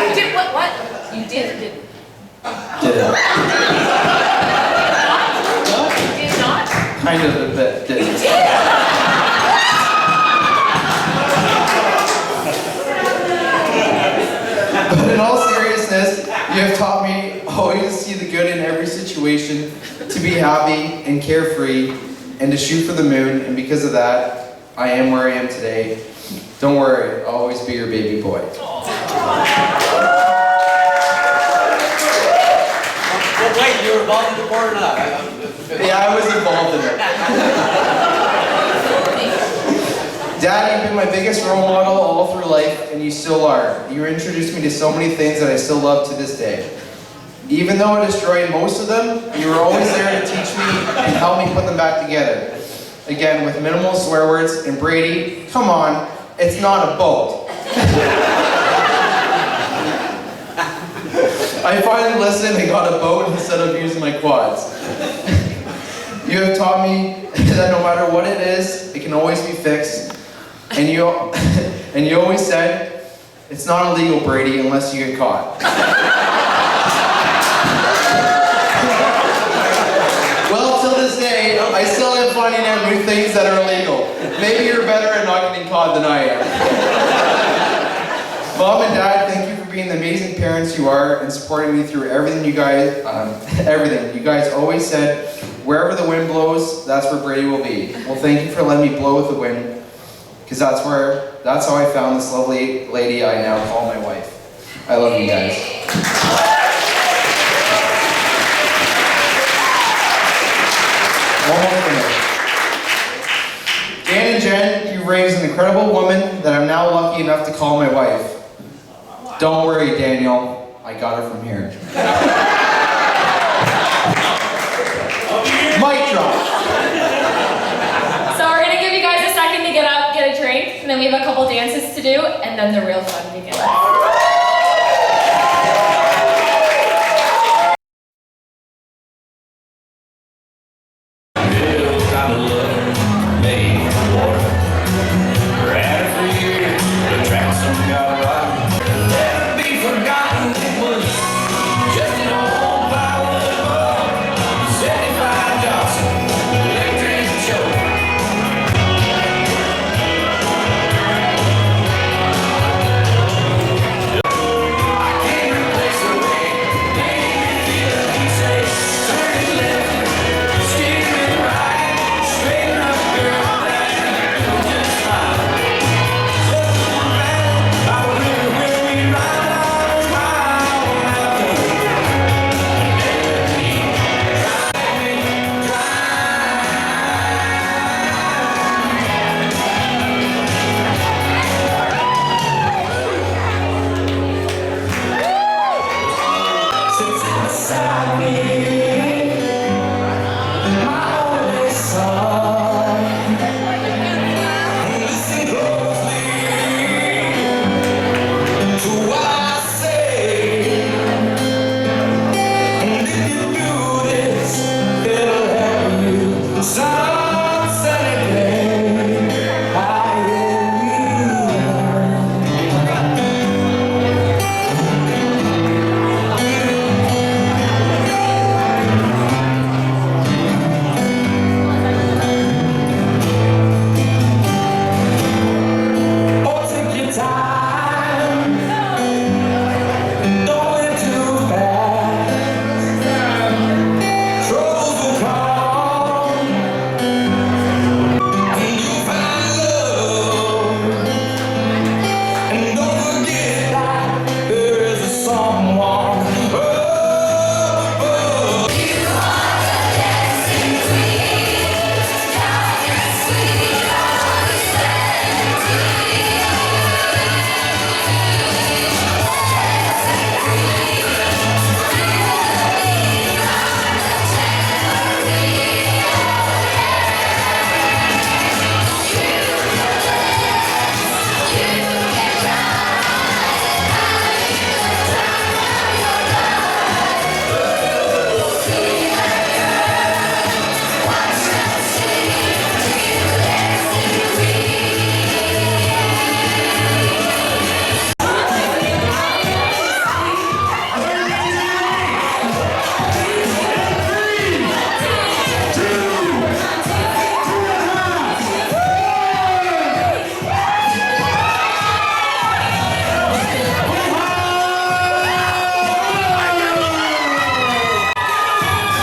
You did what? You did. Did it. You did not? Kind of a bit, did it. But in all seriousness, you have taught me always to see the good in every situation, to be happy and carefree, and to shoot for the moon, and because of that, I am where I am today. Don't worry, I'll always be your baby boy. Wait, you were involved in the board or not? Yeah, I was involved in it. Dad, you've been my biggest role model all through life, and you still are. You introduced me to so many things that I still love to this day. Even though I destroyed most of them, you were always there to teach me and help me put them back together. Again, with minimal swear words, and Brady, come on, it's not a boat. I finally listened and got a boat instead of using my quads. You have taught me that no matter what it is, it can always be fixed. And you always said, it's not illegal, Brady, unless you get caught. Well, till this day, I still am finding out new things that are illegal. Maybe you're better at not getting caught than I am. Mom and Dad, thank you for being the amazing parents you are and supporting me through everything you guys, everything. You guys always said, wherever the wind blows, that's where Brady will be. Well, thank you for letting me blow with the wind, because that's how I found this lovely lady I now call my wife. I love you guys. One more thing. Dan and Jen, you raised an incredible woman that I'm now lucky enough to call my wife. Don't worry, Daniel. I got her from here. Mic drop. So we're gonna give you guys a second to get up, get a drink, and then we have a couple dances to do, and then the real fun begins.